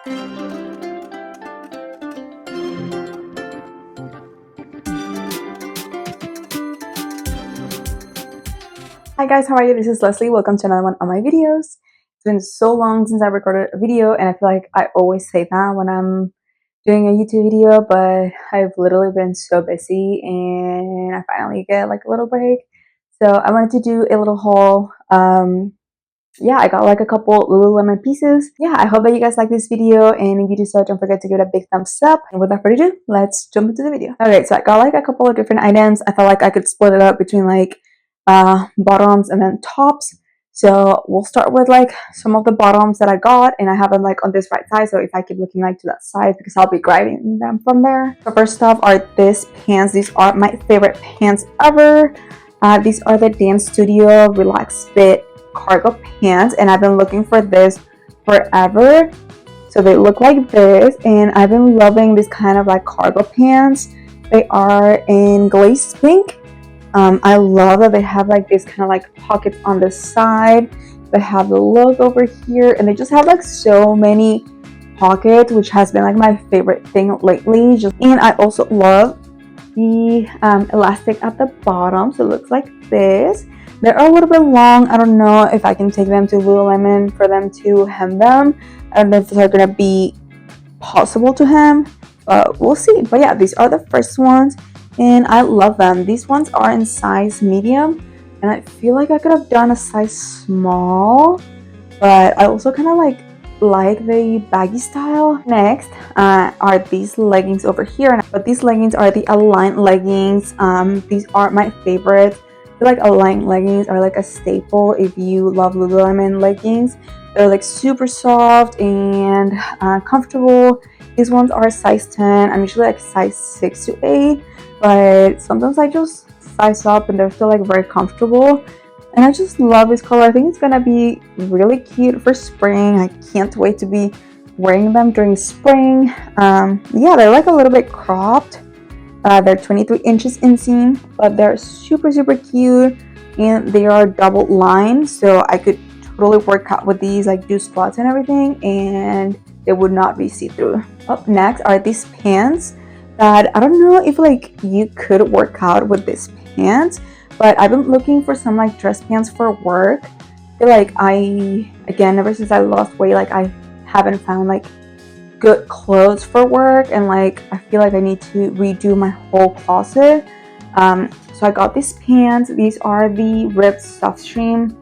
Hi guys, how are you? This is Leslie. Welcome to another one of my videos. It's been so long since I recorded a video, and I feel like I always say that when I'm doing a YouTube video, but I've literally been so busy and I finally get like a little break. So I wanted to do a little haul. Yeah, I got like a couple Lululemon pieces. Yeah, I hope that you guys like this video, and if you do so, don't forget to give it a big thumbs up. And without further ado, let's jump into the video. Okay, so I got like a couple of different items. I felt like I could split it up between like bottoms and then tops. So we'll start with like some of the bottoms that I got, and I have them like on this right side, so if I keep looking like to that side, because I'll be grabbing them from there. So first off are these pants. These are my favorite pants ever. These are the Dance Studio Relax Fit cargo pants, and I've been looking for this forever. So they look like this, and I've been loving this kind of like cargo pants. They are in glazed pink. I love that they have like this kind of like pockets on the side. They have the logo over here, and they just have like so many pockets, which has been like my favorite thing lately. And I also love the elastic at the bottom, so it looks like this. They're a little bit long. I don't know if I can take them to Lululemon for them to hem them. I don't know if they're gonna be possible to hem, but we'll see. But yeah, these are the first ones, and I love them. These ones are in size medium, and I feel like I could have done a size small, but I also kind of like the baggy style. Next are these leggings over here, but these leggings are the Align leggings. These are my favorite. I feel like Align leggings are like a staple if you love Lululemon leggings. They're like super soft and comfortable. These ones are size 10. I'm usually like size 6 to 8, but sometimes I just size up and they're still like very comfortable. And I just love this color. I think it's gonna be really cute for spring. I can't wait to be wearing them during spring. Yeah, they're like a little bit cropped. They're 23 inches inseam, but they're super cute, and they are double lined, so I could totally work out with these, like do squats and everything, and they would not be see-through. Up next are these pants that I don't know if like you could work out with these pants, but I've been looking for some like dress pants for work. I feel like again, ever since I lost weight, like I haven't found like good clothes for work, and like I feel like I need to redo my whole closet. So I got these pants. These are the ripped Softstreme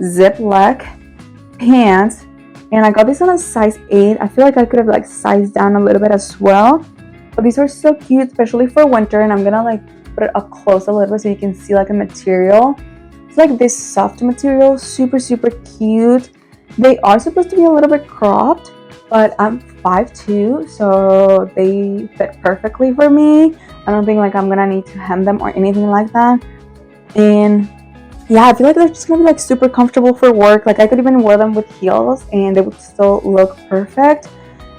zip leg pants, and I got this on a size 8. I feel like I could have like sized down a little bit as well, but these are so cute, especially for winter. And I'm gonna like put it up close a little bit so you can see like the material. It's like this soft material, super cute. They are supposed to be a little bit cropped, but I'm 5'2", so they fit perfectly for me. I don't think like I'm gonna need to hem them or anything like that. And yeah, I feel like they're just gonna be like super comfortable for work. Like I could even wear them with heels and they would still look perfect.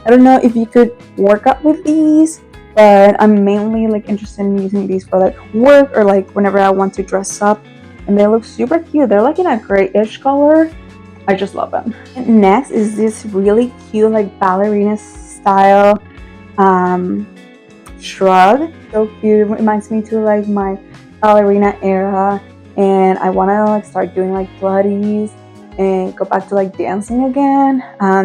I don't know if you could work out with these, but I'm mainly like interested in using these for like work or like whenever I want to dress up. And they look super cute. They're like in a grayish color. I just love them. And next is this really cute like ballerina style shrug. So cute. It reminds me to like my ballerina era, and I want to like start doing like Pilates and go back to like dancing again.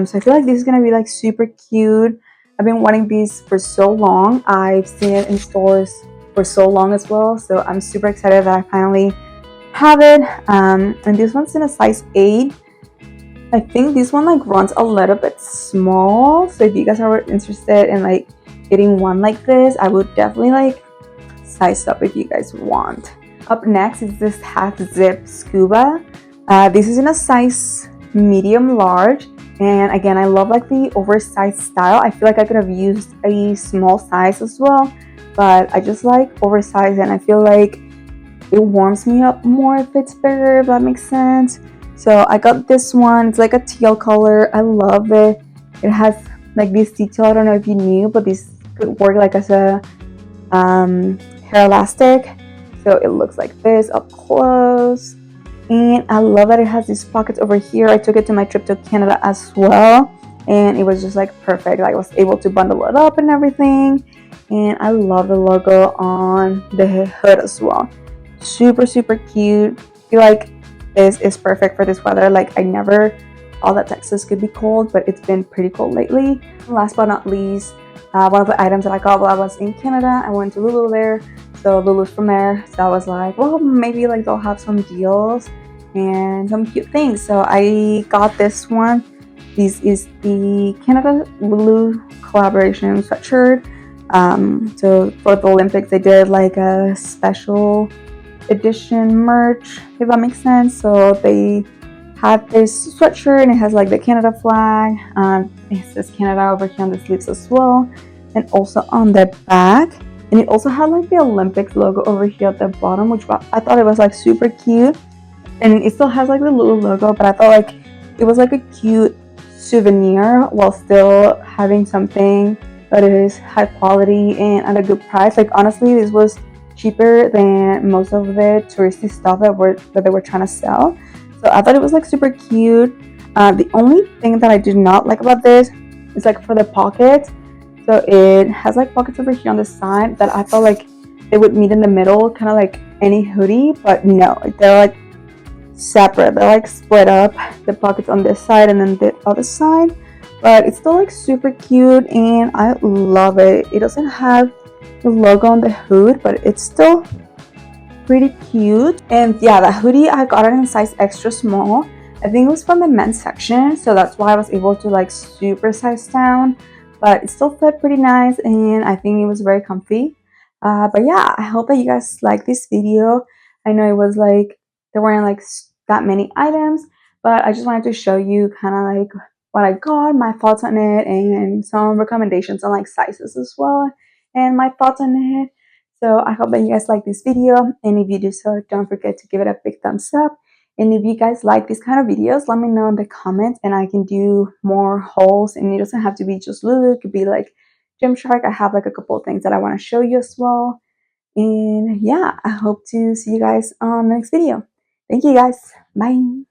So I feel like this is gonna be like super cute. I've been wanting these for so long. I've seen it in stores for so long as well, so I'm super excited that I finally have it. And this one's in a size 8. I think this one like runs a little bit small, so if you guys are interested in like getting one like this, I would definitely like size up if you guys want. Up next is this half zip scuba. This is in a size medium large, and again I love like the oversized style. I feel like I could have used a small size as well, but I just like oversized, and I feel like it warms me up more if it's bigger, if that makes sense. So I got this one. It's like a teal color. I love it. It has like this detail. I don't know if you knew, but this could work like as a hair elastic. So it looks like this up close. And I love that it has these pockets over here. I took it to my trip to Canada as well, and it was just like perfect. Like I was able to bundle it up and everything, and I love the logo on the hood as well. Super super cute. I feel like this is perfect for this weather. Like I never thought that Texas could be cold, but it's been pretty cold lately. Last but not least, one of the items that I got while I was in Canada, I went to Lulu there, so Lulu's from there. So I was like, well, maybe like they'll have some deals and some cute things. So I got this one. This is the Canada Lulu collaboration sweatshirt. So for the Olympics, they did like a special edition merch, if that makes sense. So they had this sweatshirt and it has like the Canada flag. It says Canada over here on the sleeves as well, and also on the back. And it also had like the Olympics logo over here at the bottom, which I thought it was like super cute. And it still has like the Lulu logo, but I thought like it was like a cute souvenir while still having something that is high quality and at a good price. Like honestly, this was cheaper than most of the touristy stuff that they were trying to sell. So I thought it was like super cute. The only thing that I did not like about this is like for the pockets. So it has like pockets over here on the side that I felt like they would meet in the middle, kind of like any hoodie, but no, they're like separate. They're like split up, the pockets on this side and then the other side. But it's still like super cute and I love it. It doesn't have the logo on the hood, but it's still pretty cute. And yeah, the hoodie, I got it in size extra small. I think it was from the men's section, so that's why I was able to like super size down, but it still fit pretty nice and I think it was very comfy. But yeah, I hope that you guys like this video. I know it was like there weren't like that many items, but I just wanted to show you kind of like what I got, my thoughts on it, and some recommendations on like sizes as well, and my thoughts on it. So I hope that you guys like this video, and if you do so, don't forget to give it a big thumbs up. And if you guys like these kind of videos, let me know in the comments and I can do more hauls. And it doesn't have to be just Lulu, it could be like Gymshark. I have like a couple of things that I want to show you as well. And yeah, I hope to see you guys on the next video. Thank you guys. Bye.